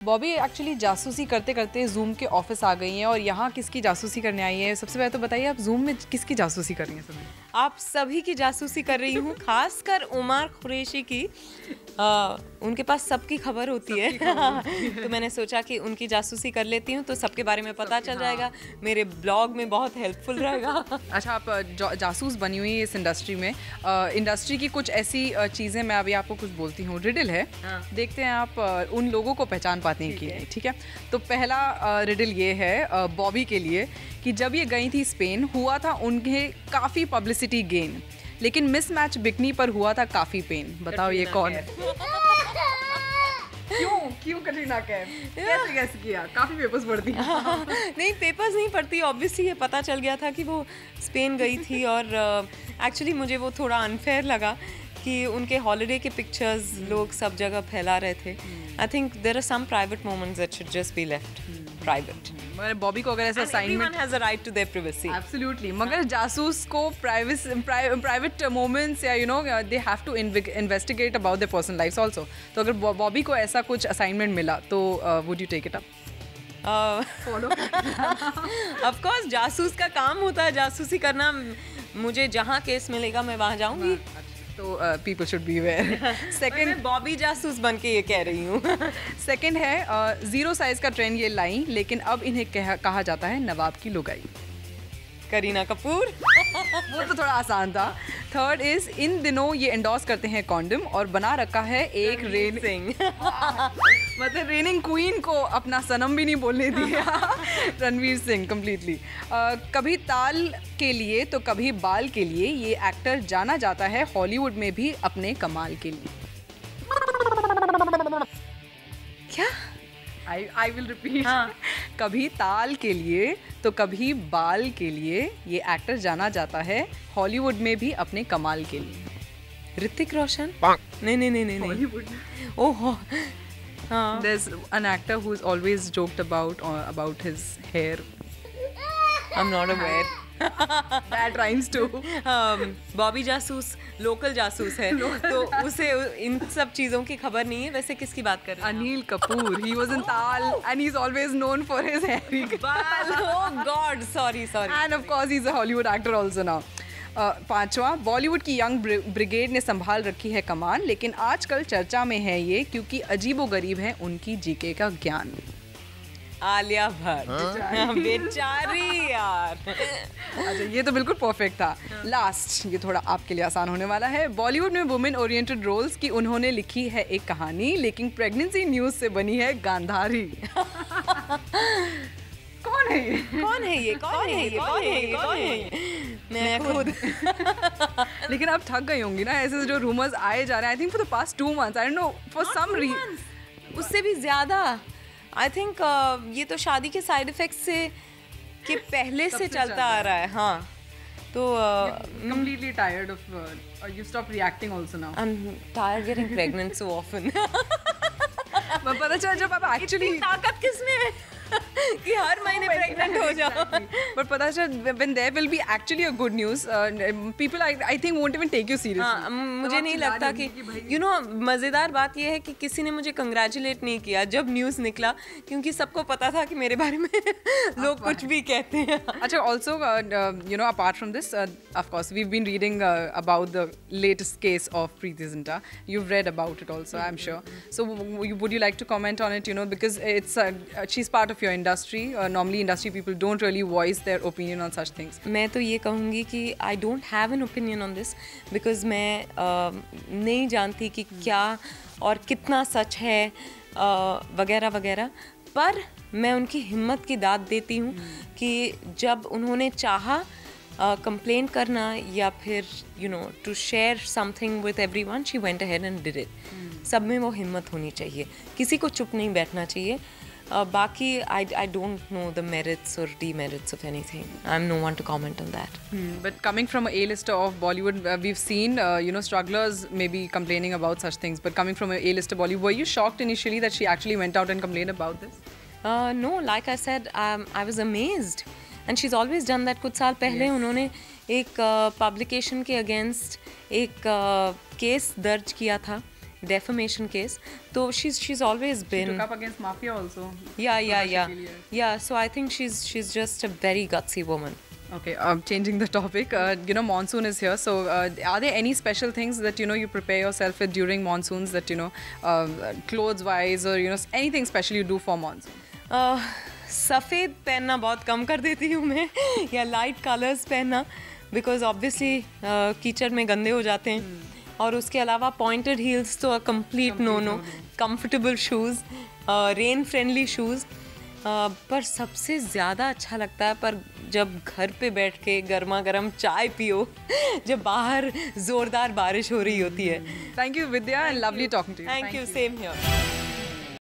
Bobby actually जासूसी करते करते जूम के ऑफिस आ गई हैं और यहाँ किसकी जासूसी करने आई है? सबसे पहले तो बताइए आप जूम में किसकी जासूसी कर रही हैं समय? आप सभी की जासूसी कर रही हूँ, खासकर उमर कुरैशी की। उनके पास सबकी खबर होती है तो मैंने सोचा कि उनकी जासूसी कर लेती हूँ तो सबके बारे में पता चल जाएगा, मेरे ब्लॉग में बहुत हेल्पफुल रहेगा। अच्छा, आप जासूस बनी हुई इस इंडस्ट्री में। इंडस्ट्री की कुछ ऐसी चीज़ें मैं अभी आपको कुछ बोलती हूँ, रिडल है। देखते हैं आप उन लोगों को पहचान पाते हैं कि नहीं। ठीक है, तो पहला रिडल ये है बॉबी के लिए कि जब ये गई थी स्पेन, हुआ था उन्हें काफ़ी पब्लिसिटी गेन, लेकिन मिसमैच बिकनी पर हुआ था काफ़ी पेन। बताओ ये कौन है? क्यों कटरीना कैफ? कैसे किया? काफ़ी पेपर्स पढ़ती हैं। नहीं, पेपर्स नहीं पढ़ती, ऑब्वियसली ये पता चल गया था कि वो स्पेन गई थी और एक्चुअली मुझे वो थोड़ा अनफेयर लगा कि उनके हॉलिडे के पिक्चर्स लोग सब जगह फैला रहे थे। I think there are some private moments that should just be left private. मगर बॉबी को अगर ऐसा assignment, everyone has a right to their privacy. Absolutely, मगर जासूस को प्राइवेट मोमेंट्स या they have to investigate about their personal lifes also. तो अगर बॉबी को ऐसा कुछ असाइनमेंट मिला तो would you take it up? Follow of course, जासूस का काम होता है जासूसी करना। मुझे जहाँ केस मिलेगा मैं वहाँ जाऊँगी। तो people should be aware. Second, Bobby Jasoos बन के ये कह रही हूँ। सेकंड है जीरो साइज का ट्रेंड ये लाई, लेकिन अब इन्हें कहा जाता है नवाब की लुगाई। करीना कपूर। वो तो थोड़ा आसान था। थर्ड इज इन दिनों ये एंडोर्स करते हैं कॉन्डम और बना रखा है एक मतलब रेनिंग क्वीन को अपना सनम भी नहीं बोलने दिया। रणवीर सिंह कंप्लीटली। कभी ताल के लिए तो कभी बाल के लिए ये एक्टर जाना जाता है हॉलीवुड में भी अपने कमाल के लिए। क्या? I will repeat. कभी ताल के लिए तो कभी बाल के लिए ये एक्टर जाना जाता है हॉलीवुड में भी अपने कमाल के लिए। ऋतिक रोशन? नहीं। हॉलीवुड। ओह हाँ। There's an actor who's always joked about his hair. I'm not aware. That rhymes too. Bobby Jasoos local जासूस है तो उसे इन सब चीज़ों की खबर नहीं है। वैसे किसकी बात कर रहे हैं? Anil Kapoor. He was in Tal and he's always known for his hairy बाल। Oh God, sorry. And of course he's a Hollywood actor also now. पांचवा, बॉलीवुड की यंग ब्रिगेड ने संभाल रखी है कमान, लेकिन आजकल चर्चा में है ये क्योंकि अजीबोगरीब है उनकी जीके का ज्ञान। आलिया भट्ट। बेचारी यार। अच्छा, ये तो बिल्कुल परफेक्ट था। लास्ट, ये थोड़ा आपके लिए आसान होने वाला है। बॉलीवुड में वुमेन ओरिएंटेड रोल्स की उन्होंने लिखी है एक कहानी, लेकिन प्रेगनेंसी न्यूज से बनी है गांधारी। कौन है ये? मैं खुद। लेकिन अब थक गई होंगी ना ऐसे जो रूमर्स आए जा रहे हैं। I think for the past 2 months, I don't know for some reason, उससे भी ज्यादा। आई थिंक ये तो शादी के साइड इफेक्ट्स से कि पहले से चलता आ रहा है। हाँ, तो completely tired of you stop reacting also now. I'm tired getting pregnant so often. पता चला जब आप एक्चुअली ताकत किसमें है कि हर महीने प्रेग्नेंट हो जाओ। बट पता चला when there will be actually a good news, people I think won't even take you seriously. हाँ, मुझे नहीं लगता कि मज़ेदार बात यह है कि किसी ने मुझे कंग्रेचुलेट नहीं किया जब न्यूज़ निकला, क्योंकि सबको पता था कि मेरे बारे में लोग कुछ भी कहते हैं। अच्छा, also apart from this, of course we've been reading about the latest case of Preeti Zinta. You've read about it also, I'm sure. So would you like to comment on it, because it's she's part of your industry. Normally industry people don't really voice their opinion on such things. मैं तो ये कहूँगी कि I don't have an opinion on this because मैं नहीं जानती कि क्या और कितना सच है वगैरह वगैरह, पर मैं उनकी हिम्मत की दाद देती हूँ कि जब उन्होंने चाहा कंप्लेन करना या फिर to share something with everyone, she went ahead and did it. सब में वो हिम्मत होनी चाहिए, किसी को चुप नहीं बैठना चाहिए। बाकी I don't know the merits or demerits of anything. I'm no one to comment on that. But coming from a A-lister of Bollywood, we've seen strugglers maybe complaining about such things. But coming from a A-lister Bollywood, were you shocked initially that she actually went out and complained about this? No, like I said, I was amazed. And she's always done that. कुछ साल पहले उन्होंने एक publication के against एक case दर्ज किया था defamation case. So she's always been. She took up against mafia also. Yeah. So I think she's just a very gutsy woman. Okay, changing the topic. Monsoon is here. So, are there any special things that you prepare yourself with during monsoons? That clothes-wise, or anything special you do for monsoon? सफ़ेद पहनना बहुत कम कर देती हूँ मैं, या light colours पहनना, because obviously कीचड़ में गंदे हो जाते हैं. और उसके अलावा पॉइंटेड हील्स तो complete no. Comfortable shoes, rain friendly shoes. पर सबसे ज़्यादा अच्छा लगता है पर जब घर पे बैठ के गर्मा गर्म चाय पियो जब बाहर ज़ोरदार बारिश हो रही होती है. Thank you Vidya, and lovely talking to you. Thank you, same here.